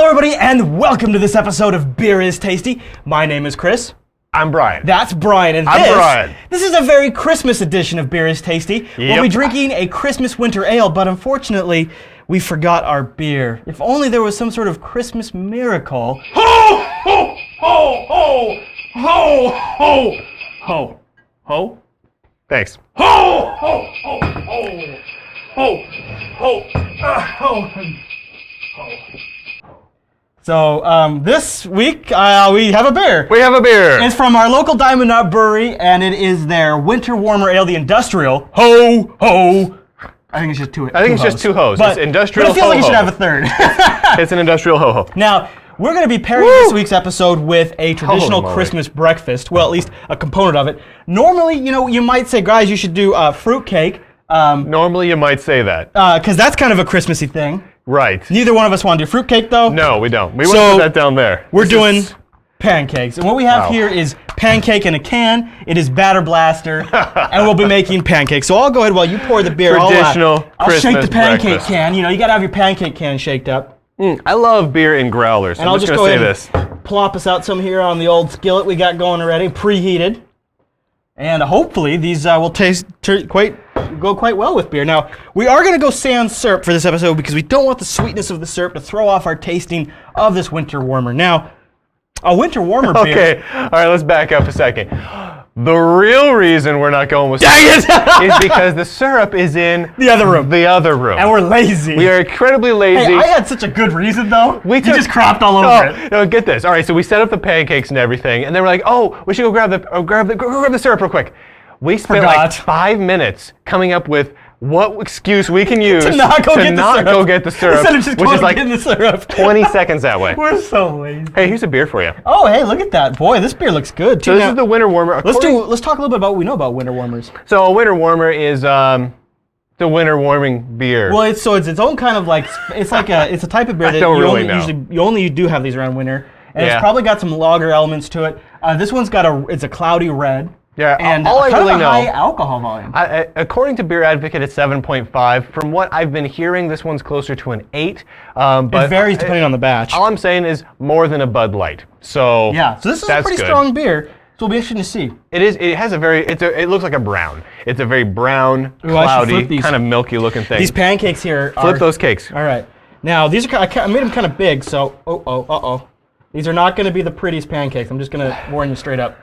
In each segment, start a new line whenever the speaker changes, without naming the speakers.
everybody, and welcome to this episode of Beer is Tasty. My name is Chris.
I'm Brian.
That's Brian, and this is a very Christmas edition of Beer is Tasty.
Yep.
We'll be drinking a Christmas winter ale, but unfortunately, we forgot our beer. If only there was some sort of Christmas miracle. Ho, ho, ho, ho, ho, ho, ho, ho.
Thanks.
Ho, ho, ho, ho, ho, ho, ho, ho. So this week we have a beer.
We have a beer.
It's from our local Diamond Knott Brewery, and it is their Winter Warmer Ale, the Industrial. Ho, ho. I think it's just two.
I think it's just two hoes.
But,
it's industrial.
But I feel like you should have a third.
It's an industrial ho ho.
Now we're going to be pairing this week's episode with a traditional Christmas breakfast. Well, at least a component of it. Normally, you might say, guys, you should do fruitcake.
Normally, you might say that.
Because that's kind of a Christmassy thing.
Right.
Neither one of us want to do fruitcake, though.
No, we don't. We want to put that down there.
We're doing pancakes. And what we have here is pancake in a can. It is Batter Blaster. And we'll be making pancakes. So I'll go ahead while you pour the beer.
Traditional
I'll
Christmas
shake the pancake
breakfast.
can. You got to have your pancake can shaked up.
I love beer in growlers.
And
I'm just going to say this.
Plop us out some here on the old skillet we got going already, preheated. And hopefully these will go quite well with beer. Now, we are going to go sans syrup for this episode because we don't want the sweetness of the syrup to throw off our tasting of this winter warmer. Now, a winter warmer beer.
Okay, all right, let's back up a second. The real reason we're not going with
Dang it!
is because the syrup is in
the other room.
And
we're lazy.
We are incredibly lazy.
Hey, I had such a good reason though. You just cropped all over it.
No, get this. All right, so we set up the pancakes and everything, and then we're like, oh, we should go grab the syrup real quick. We spent like 5 minutes coming up with what excuse we can use
to not go get the syrup.
Instead of just which is like
the syrup.
20 seconds that way.
We're so lazy.
Hey, here's a beer for you.
Oh, hey, look at that. Boy, this beer looks good too.
So this is the winter warmer.
Let's talk a little bit about what we know about winter warmers.
So a winter warmer is the winter warming beer.
Well, it's its own kind of it's a type of beer that you only do have these around winter, and it's probably got some lager elements to it. This one's it's a cloudy red.
Yeah,
and
all I really know.
High alcohol volume.
According to Beer Advocate, it's 7.5. From what I've been hearing, this one's closer to an 8. But
it varies depending on the batch.
All I'm saying is more than a Bud Light. So
yeah, so this is a pretty strong beer. So it'll be interesting to see.
It is. It has it looks like a brown. It's a very brown, cloudy, kind of milky looking thing.
These pancakes here.
Flip those cakes.
All right. Now these are. I made them kind of big, so these are not going to be the prettiest pancakes. I'm just going to warn you straight up.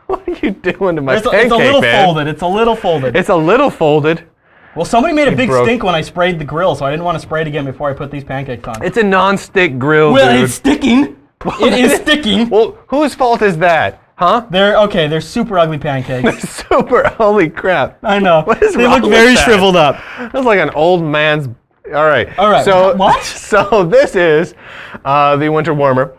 What are you doing to my pancake,
It's a little
man?
folded. It's a little folded.
It's a little folded.
Well, somebody made a big stink when I sprayed the grill, so I didn't want to spray it again before I put these pancakes on.
It's a non-stick grill,
well,
dude.
It's sticking. It is sticking.
Well, whose fault is that? Huh?
They're super ugly pancakes.
Super, holy crap.
I know.
What is
they
wrong
look very
with that?
shriveled up.
That's like an old man's. All right.
So what?
So this is the winter warmer.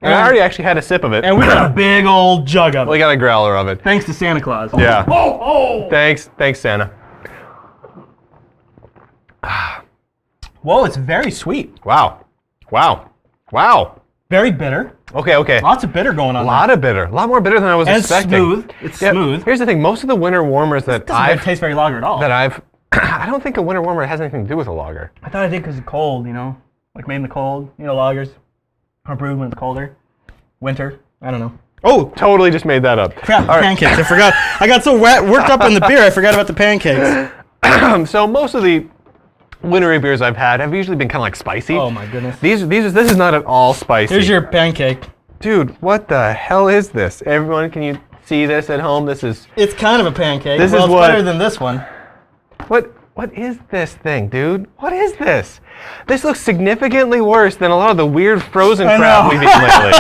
And I already actually had a sip of it.
And we got a big old jug of it.
We got a growler of it.
Thanks to Santa Claus.
Yeah.
Oh.
Thanks, Santa.
Whoa, it's very sweet.
Wow.
Very bitter.
Okay.
Lots of bitter going on.
A lot of bitter. A lot more bitter than I was expecting.
Smooth. It's smooth.
Here's the thing. Most of the winter warmers that
doesn't taste very lager at all.
I don't think a winter warmer has anything to do with a lager.
I thought I did because it's cold, like made in the cold. Lagers are brewed when it's colder. Winter. I don't know.
Oh, totally just made that up.
Crap, pancakes. I forgot. I got so worked up in the beer, I forgot about the pancakes.
So most of the wintry beers I've had have usually been kind of like spicy.
Oh my goodness.
This is not at all spicy.
Here's your pancake.
Dude, what the hell is this? Everyone, can you see this at home? It's
kind of a pancake.
It's
better than this one.
What is this thing, dude? What is this? This looks significantly worse than a lot of the weird frozen crap we've eaten lately.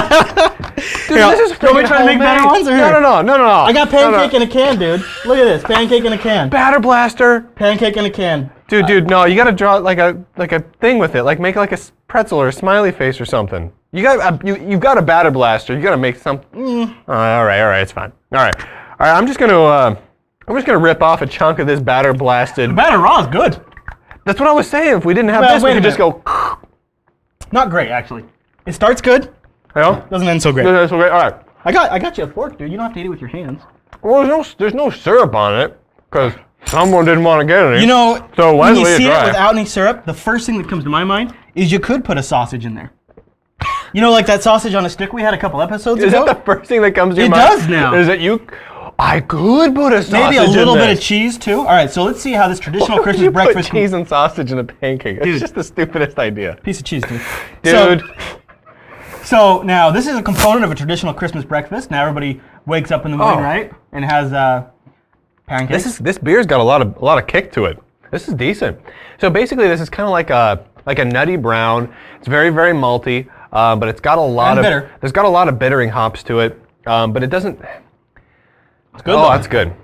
Dude, this is
Can we try to make better ones? Or
No.
I got pancake in a can, dude. Look at this, pancake in a can.
Batter Blaster.
Pancake in a can.
Dude, no, you gotta draw like a thing with it, like make like a pretzel or a smiley face or something. You've got a Batter Blaster. You gotta make something. All right, it's fine. All right. I'm just gonna rip off a chunk of this batter blasted.
The batter raw is good.
That's what I was saying. If we didn't have this, we could just go.
Not great, actually. It starts good. Doesn't end so great.
Doesn't end so great. All right.
I got you a fork, dude. You don't have to eat it with your hands.
Well, there's no syrup on it because someone didn't want to get any.
When you see it without any syrup, the first thing that comes to my mind is you could put a sausage in there. You know, like that sausage on a stick we had a couple episodes
Is
ago?
that the first thing that comes to your
It
mind?
does now.
Is it you? I could put a sausage
Maybe a little
in
bit
this.
of cheese too. All right, so let's see how this traditional
Why would
Christmas
you
breakfast.
put cheese and sausage in a pancake? It's
Dude.
just the stupidest idea.
Piece of cheese, dude.
Dude.
So now this is a component of a traditional Christmas breakfast. Now everybody wakes up in the morning,
Oh.
right, and has pancakes.
This beer's got a lot of kick to it. This is decent. So basically, this is kind of like a nutty brown. It's very, very malty, but it's got a lot
And
of
bitter.
There's got a lot of bittering hops to it, but it doesn't.
It's good.
Oh,
though.
that's good.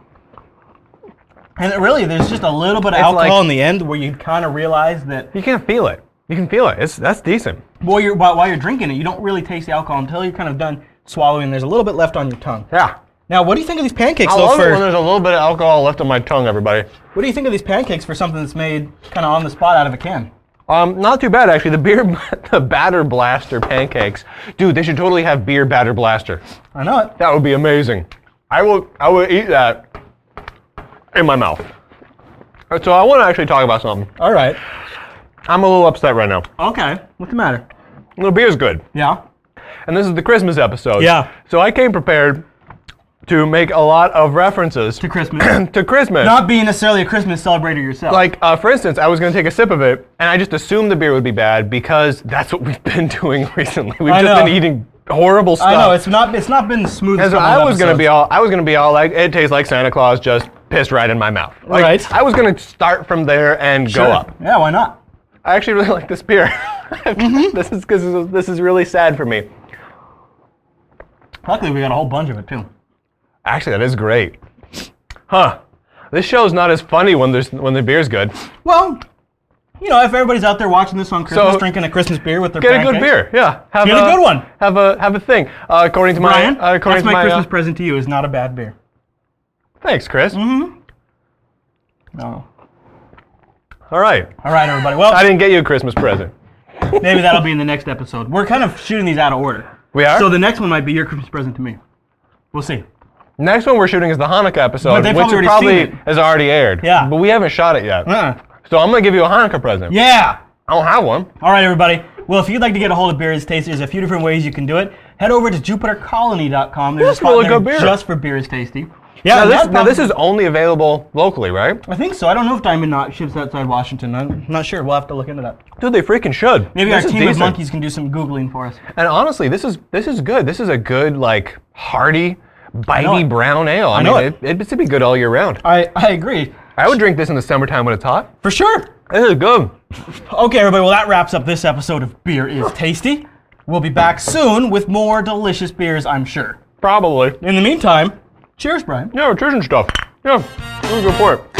And really, there's just a little bit of
It's
alcohol
like-
in the end where you kind of realize that
You can't feel it. You can feel it. That's decent.
while you're drinking it, you don't really taste the alcohol until you're kind of done swallowing. There's a little bit left on your tongue.
Yeah.
Now, what do you think of these pancakes,
I
though?
love it when there's a little bit of alcohol left on my tongue, everybody.
What do you think of these pancakes for something that's made kind of on the spot out of a can?
Not too bad actually. The batter blaster pancakes, dude. They should totally have beer batter blaster.
I know it.
That would be amazing. I will eat that in my mouth. So I want to actually talk about something.
All right.
I'm a little upset right now.
Okay. What's the matter?
The beer's good,
Yeah.
and this is the Christmas episode.
Yeah.
So I came prepared to make a lot of references
To Christmas.
to Christmas.
Not being necessarily a Christmas celebrator yourself.
Like, for instance, I was going to take a sip of it, and I just assumed the beer would be bad because that's what we've been doing recently. We've
I
just
know.
been eating horrible stuff.
I know it's not been the smoothest.
And so
couple of
I was gonna
episodes.
be all like, it tastes like Santa Claus just pissed right in my mouth. Like,
Right.
I was gonna start from there and
Sure.
go up.
Yeah, why not?
I actually really like this beer. This is really sad for me.
Luckily, we got a whole bunch of it too.
Actually, that is great. Huh? This show's not as funny when the beer's good.
Well, you know, if everybody's out there watching this on Christmas,
So,
drinking a Christmas beer with their
Get
pancakes,
a good beer, yeah. Have
Get a good one.
Have a thing. According to
Brian,
my according
that's
to
my
my
Christmas present to you. Is not a bad beer.
Thanks, Chris.
Mm-hmm. No.
All right.
All right, everybody. Well,
I didn't get you a Christmas present.
maybe that'll be in the next episode. We're kind of shooting these out of order.
We are.
So the next one might be your Christmas present to me. We'll see.
Next one we're shooting is the Hanukkah episode,
But they've
which
probably already
probably
seen it.
has already aired.
Yeah.
But we haven't shot it yet.
Uh-uh.
So I'm going to give you a Hanukkah present.
Yeah.
I don't have one.
All right, everybody. Well, if you'd like to get a hold of Beer is Tasty, there's a few different ways you can do it. Head over to JupiterColony.com. There's
That's
a spot
really
there
good beer.
just for Beer is Tasty. Yeah,
Now
that
this
probably-
is only available locally, right?
I think so. I don't know if Diamond Knott ships outside Washington. I'm not sure. We'll have to look into that.
Dude, they freaking should.
Maybe
This
our
is
team of
decent.
monkeys can do some Googling for us.
And honestly, this is good. This is a good, like, hearty,
know
bitey
it.
brown ale. I
know
mean, it'd be good all year round.
I agree.
I would drink this in the summertime when it's hot.
For sure.
This is good.
Okay, everybody. Well, that wraps up this episode of Beer is Tasty. We'll be back soon with more delicious beers, I'm sure.
Probably.
In the meantime, cheers, Brian.
Yeah, nutrition stuff. Yeah, really good for it.